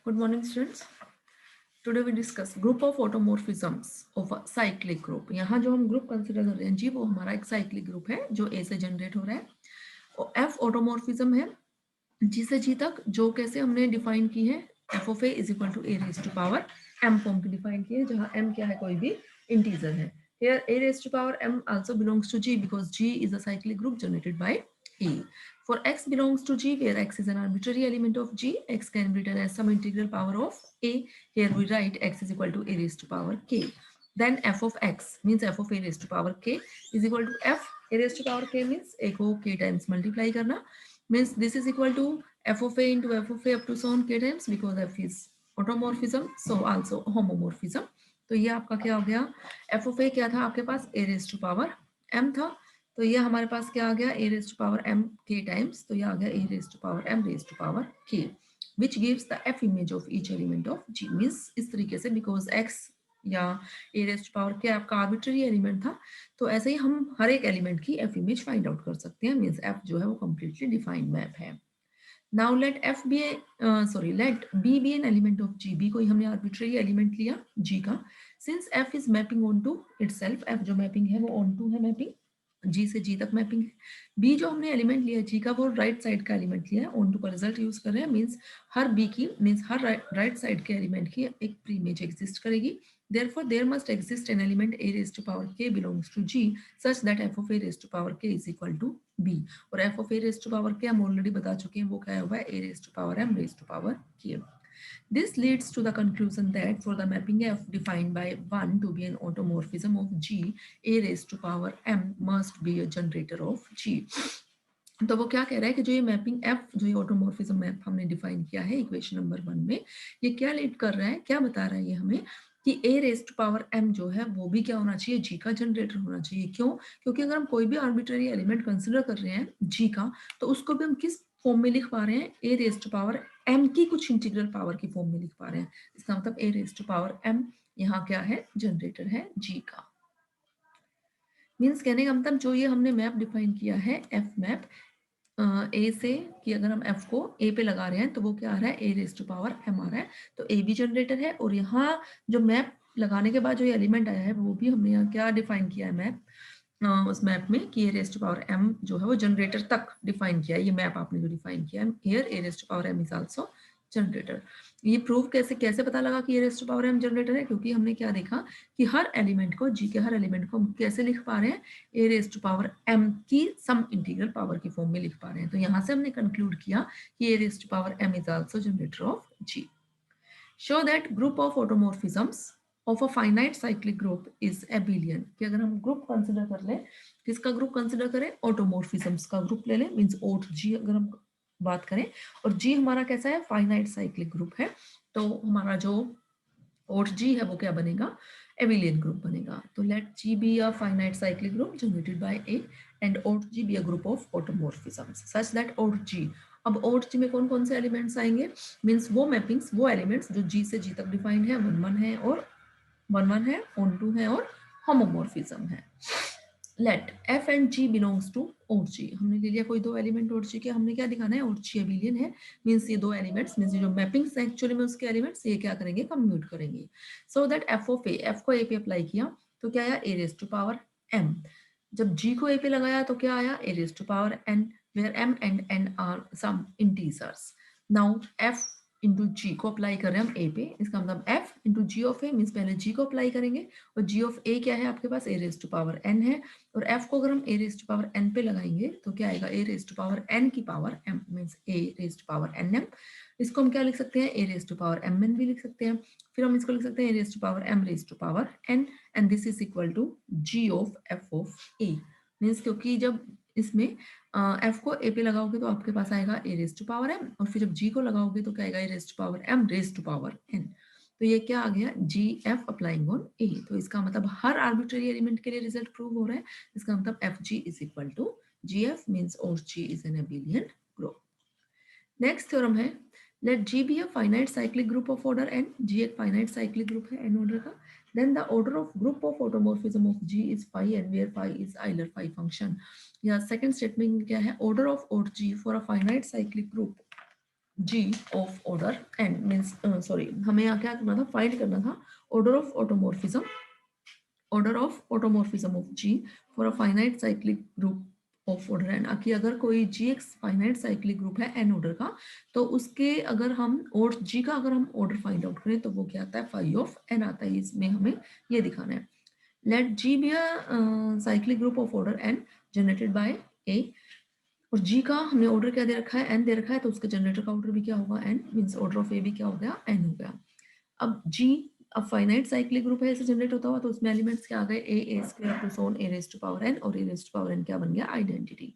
Good morning, students. Today we discuss group of automorphisms of a cyclic group. यहाँ जो हम group consider कर रहे हैं जी, वो हमारा एक साइक्लिक ग्रुप है जो ए से जनरेट हो रहा है. और एफ ऑटोमॉर्फिज्म है जी से जी तक, जो कैसे हमने डिफाइन की है, F of A is equal to A raise to power M form की डिफाइन की है, जहाँ एम क्या है, कोई भी इंटीजर है. Here a raised to power m also belongs to G because G is a cyclic group generated by E. For x belongs to G, where x is an arbitrary element of G, x can be written as some integral power of A. Here we write x is equal to a raised to power k. Then f of x means f of a raised to power k is equal to f a raised to power k means a को k times multiply करना, means this is equal to f of a into f of a up to so on k times because f is automorphism, so also homomorphism. तो ये आपका क्या हो गया, F of ए क्या था आपके पास, a raise to power m था, तो ये हमारे पास क्या आ गया, a raise to power m के टाइम्स, तो ये आ गया a raise to power M raise to power k, which gives the f image of each element of g. Means इस तरीके से, बिकॉज एक्स या ए रेज टू पावर के आपका आर्बिट्ररी एलिमेंट था, तो ऐसे ही हम हर एक एलिमेंट की एफ इमेज फाइंड आउट कर सकते हैं. मीन्स एफ जो है वो कंप्लीटली डिफाइंड मैप है. Now let f be let b be an element of G. B कोई हमने arbitrary element लिया G का. Since f is mapping onto itself, f जो mapping है वो onto है mapping, G से G तक mapping है. B जो हमने element लिया G का, वो right side का element लिया है, onto का result use कर रहे हैं, means हर B की means हर right side के element की एक pre-image exist करेगी. Therefore, there must exist an element a raised to power k belongs to G such that f of a raised to power k is equal to B. और f of a raised to power k हम already बता चुके हैं, वो क्या हुआ है, a raised to power m raised to power k. This leads to the conclusion that for the mapping f defined by 1 to be an automorphism of G, a raised to power m must be a generator of G. तो वो क्या कह रहा है कि जो ये mapping F, जो ये ऑटोमॉर्फिज्म मैप हमने डिफाइन किया है इक्वेशन नंबर 1 में, ये क्या लीड कर रहा है, क्या बता रहा है ये हमें, कि a raise to power M जो है वो भी क्या होना चाहिए, जी का जनरेटर होना चाहिए. क्यों? क्योंकि अगर हम कोई भी आर्बिट्ररी एलिमेंट कंसिडर कर रहे हैं जी का, तो उसको भी हम किस फॉर्म में लिख पा रहे हैं, a raise to power M की कुछ इंटीग्रल पावर की फॉर्म में लिख पा रहे हैं. इसका मतलब ए रेज टू पावर एम यहाँ क्या है, जनरेटर है जी का. मीन्स कहने का मतलब जो ये हमने मैप डिफाइन किया है एफ मैप ए से, कि अगर हम एफ को ए पे लगा रहे हैं तो वो क्या आ रहा है, ए रेज टू पावर एम आ रहा है, तो ए भी जनरेटर है. और यहाँ जो मैप लगाने के बाद जो ये एलिमेंट आया है, वो भी हमने यहाँ क्या डिफाइन किया है मैप, उस मैप में कि a raise to power M जो है वो जनरेटर तक डिफाइन किया है. ये मैप आपने जो डिफाइन किया है here, a raise to power m is also generator. ये प्रूव कैसे कैसे पता लगा कि a raise to power m generator है, क्योंकि हमने क्या देखा कि हर एलिमेंट को, जी के हर एलिमेंट को हम कैसे लिख पा रहे हैं, a raise to power M की सम इंटीग्रल पावर की फॉर्म में लिख पा रहे हैं. तो यहाँ से हमने कंक्लूड किया कि a raise to power m is also generator of g. Show that group of automorphisms of a finite cyclic group is abelian. कि अगर हम ग्रुप कंसिडर कर लें, किसका ग्रुप कंसिडर करें, ऑटोमॉर्फिज्म्स का ग्रुप ले लें, मींस ओट जी अगर हम बात करें, और जी हमारा कैसा है, फाइनाइट साइक्लिक ग्रुप है, तो हमारा जो ओट जी है वो क्या बनेगा, एबिलियन ग्रुप बनेगा. तो let ji be a finite cyclic group generated by a and aut g be a group of automorphisms such that aut g. अब ओट जी में कौन कौन से एलिमेंट्स आएंगे, मीन्स वो मैपिंग्स, वो एलिमेंट्स जो जी से जी तक डिफाइंड है, वन वन है और वन वन है, ऑन टू है और होमोमॉर्फिज्म है. Let f and g belongs to aut g. हमने ले लिया कोई दो एलिमेंट ओट जी के, हमने क्या दिखाना है, ओट जी एबिलियन है, मीन्स ये दो एलिमेंट्स, मीन्स ये जो मैपिंग्स एक्चुअली में उसके एलिमेंट्स, ये क्या करेंगे, कम्यूट करेंगे. So that F of A, F को ए पे अप्लाई किया तो क्या आया, A raise to power M. जब जी को ए पे लगाया तो क्या आया, A raise to power N, where M and N are some integers. Now F into G को अप्लाई कर रहे हैं हम ए पे, इसका मतलब F into G of A, means पहले जी को अप्लाई करेंगे, और जी ऑफ ए क्या है आपके पास, a raise to power n है, और एफ को अगर हम a raise to power n पे लगाएंगे तो क्या आएगा, ए रेज टू पावर एन की power m, means a raise to power n m. इसको हम क्या लिख सकते हैं, a raise to power m n भी लिख सकते हैं. फिर हम इसको लिख सकते हैं a raise to power M raise to power n, and this is equal to g of f of A. Means क्योंकि जब इसमें एफ को ए पे लगाओगे तो आपके पास आएगा ए रेज टू पावर एम, और फिर जब जी को लगाओगे तो क्या आएगा, ए raise to power M raise to power N. तो ये क्या आ गया, G F applying on A. तो इसका मतलब हर आर्बिट्ररी एलिमेंट के लिए रिजल्ट प्रूव हो रहा है. इसका मतलब F G is equal to G F, means और G is an abelian group. Next theorem है, let ji be a finite cyclic group of order N. G एक फाइनाइट साइक्लिक ग्रुप है N order का. Then the order of group of automorphism of G is phi, and where phi is Euler phi function. या second statement क्या है, order of OG for a finite cyclic group G of order n means sorry, हमें यहाँ क्या करना था, find करना था order of automorphism of G for a finite cyclic group of order n। कि अगर कोई G एक फाइनाइट साइक्लिक ग्रुप है n ऑर्डर का, तो उसके अगर हम और G का अगर हम ऑर्डर फाइंड आउट करें तो वो क्या आता है, phi of n आता है। इसमें हमें ये दिखाना है, let G be a cyclic group of order n generated by A। और G का हमने ऑर्डर क्या दे रखा है, n दे रखा है, तो उसके जनरेटर का ऑर्डर भी क्या होगा, n means order of A भी क्या हो गया, n हो गया। अब G अब फाइनाइट साइक्लिक ग्रुप है, ऐसे जनरेट होता हुआ, तो उसमें एलिमेंट्स क्या आ गए, a square plus on a raise to power n, और a raise to power n क्या बन गया, identity.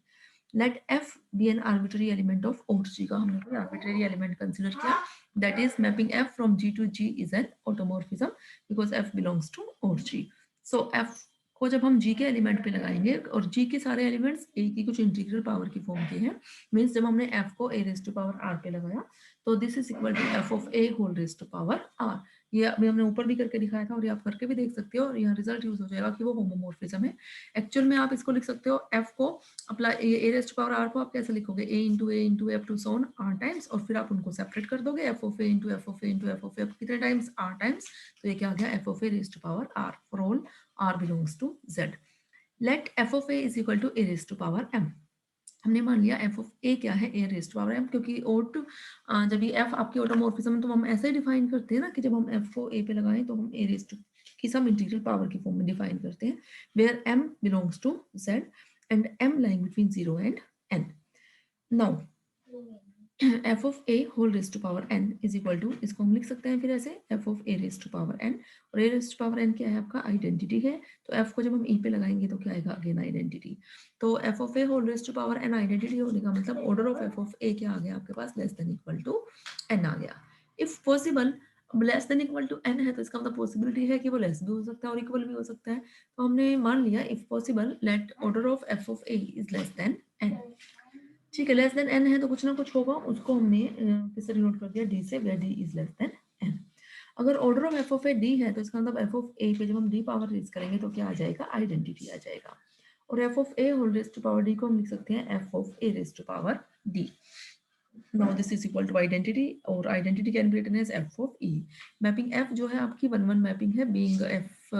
Let f be an arbitrary element of और G का हमने कोई आर्बिट्ररी एलिमेंट कंसीडर किया, that is mapping f from G to G is an automorphism because f belongs to और G। So f को जब हम G के एलिमेंट पे लगाएंगे, और G के सारे एलिमेंट्स a की कुछ इंटीग्रल पावर की फॉर्म के हैं, मींस जब हमने f को a raise to power r पे लगाया, तो this is equal to f of a whole raise to power r। ये अभी हमने ऊपर भी करके दिखाया था, और ये आप करके भी देख सकते हो, और यहाँ रिजल्ट यूज हो जाएगा कि वो होमोमॉर्फिज्म है। एक्चुअल में आप इसको लिख सकते हो, f को अपना a raise to power r को आप कैसे लिखोगे, a इंटू f टू सोन r टाइम्स, और फिर आप उनको सेपरेट कर दोगे, f of a into f of a into f of a कितने टाइम्स, r टाइम्स, तो ये क्या आ गया, f of a raise to power r for all r belongs to z। Let f of a is equal to a raise to power m। हमने मान लिया f of a क्या है, a raise to power m, क्योंकि ओट जब ये f आपकी automorphism है तो हम ऐसे ही डिफाइन करते हैं ना, कि जब हम f को a पे लगाएं तो हम a रेज़ टू की सम इंटीग्रल पावर की फॉर्म में डिफाइन करते हैं, where m belongs to z and m lying between 0 and n। Now f of a whole raise to power n is equal to, इसको हम लिख सकते हैं फिर ऐसे, f of a raise to power n, और a raise to power n क्या है, आपका आइडेंटिटी है, तो f को जब हम e पे लगाएंगे तो क्या आएगा, अगेन आइडेंटिटी। तो f of a whole raise to power n identity होने का मतलब order of f of a क्या आ गया आपके पास, less than equal to n आ गया। इफ पॉसिबल, अब less than equal to n है तो इसका मतलब पॉसिबिलिटी है कि वो लेस भी हो सकता है और इक्वल भी हो सकता है, तो हमने मान लिया if possible let order of f of a is less than n। ठीक है, लेस देन n है तो कुछ ना कुछ होगा, उसको हमने किससे डिनोट कर दिया, d से, where d is less than n। अगर order of f of a d है तो इसका मतलब f ऑफ a पे जब हम d पावर रेज करेंगे तो क्या आ जाएगा, आइडेंटिटी आ जाएगा। और f of a whole raise to power d को हम लिख सकते हैं f of a raise to power d। now this is equal to identity, और identity can be written as f of e। Mapping f जो है आपकी 1-1 mapping है, being f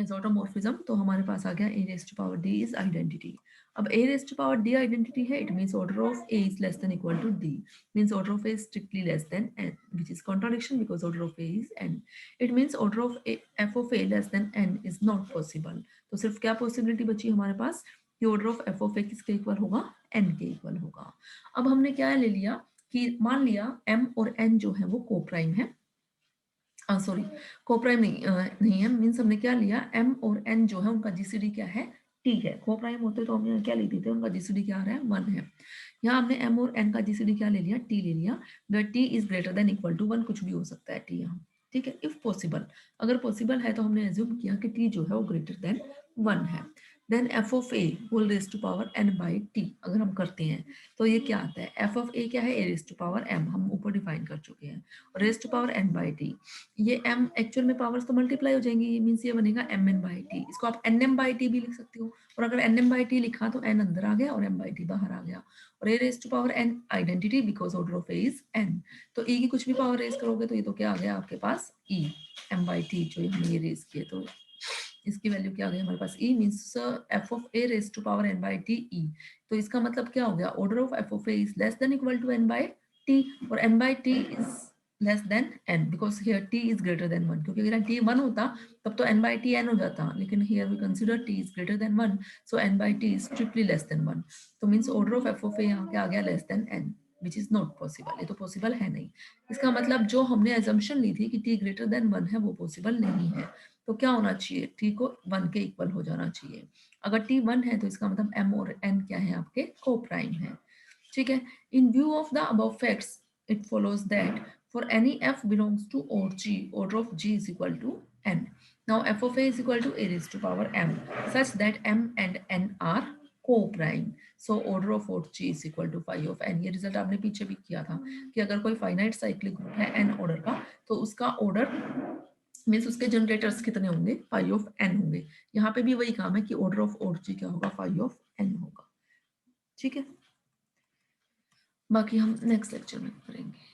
is automorphism, तो हमारे पास आ गया a raised to power d is identity। अब a raised to power d identity है, it means order of a is less than equal to d, means order of a is strictly less than n, which is contradiction because order of a is n। it means order of a, f of a less than n is not possible। तो सिर्फ क्या possibility बची हमारे पास, कि order of f of a किसके equal होगा, n के equal होगा। अब हमने क्या ले लिया, कि मान लिया m और n जो है वो कोप्राइम है, सॉरी कोप्राइम नहीं है, मीन्स हमने क्या लिया, m और n जो है उनका जीसीडी क्या है, t है। कोप्राइम होते तो हम यहाँ क्या लिखते थे, उनका जीसीडी क्या आ रहा है, 1 है। यहाँ हमने m और n का जीसीडी क्या ले लिया, t ले लिया, where t is greater than equal to 1, कुछ भी हो सकता है t यहाँ। ठीक है, इफ पॉसिबल, अगर पॉसिबल है तो हमने एज्यूम किया कि t जो है वो ग्रेटर देन 1 है। Then f of a whole raise to power n by t अगर हम करते हैं तो ये क्या आता है, f ऑफ a क्या है, a raise to power m, हम ऊपर डिफाइन कर चुके हैं, और raise to power n by t। ये m एक्चुअल में पावर्स तो मल्टीप्लाई हो जाएंगी, ये मीन्स ये बनेगा mn बाई t, इसको आप nm बाई t भी लिख सकते हो, और अगर nm बाई t लिखा तो n अंदर आ गया और m बाई t बाहर आ गया, और a raise to power n identity because order of a is n। तो e की कुछ भी पावर रेज करोगे तो ये तो क्या आ गया आपके पास, e m बाई t जो हमने ये रेज किए, तो इसकी वैल्यू क्या आ गई हमारे पास, e means f of a raise to power n by t e। तो इसका मतलब क्या हो गया, order of f of a is less than equal to n by t, और n by t is less than n because here t is greater than 1, क्योंकि अगर t 1 होता तब तो n बाई t n हो जाता, लेकिन here we consider t is greater than 1, so n by t is strictly less than 1। तो means order of f of a यहाँ क्या आ गया, less than n, which is not possible, ये तो पॉसिबल है नहीं। इसका मतलब जो हमने एजम्पशन ली थी कि t ग्रेटर देन 1 है वो पॉसिबल नहीं है, तो क्या होना चाहिए, t को 1 के इक्वल हो जाना चाहिए। अगर t 1 है तो इसका मतलब m और n क्या है, आपके को प्राइम है। ठीक है, in view of the above facts it follows that for any f belongs to और g, order of g is equal to n। now f of a is equal to a raised to power m such that m and n are co-prime, so order of और g is equal to phi of n। ये result आपने पीछे भी किया था कि अगर कोई फाइनाइट साइक्लिक ग्रुप है n ऑर्डर का, तो उसका ऑर्डर मीन्स उसके जनरेटर्स कितने होंगे, फाई ऑफ n होंगे। यहाँ पे भी वही काम है कि ऑर्डर ऑफ और जी क्या होगा, फाई ऑफ n होगा। ठीक है, बाकी हम नेक्स्ट लेक्चर में करेंगे।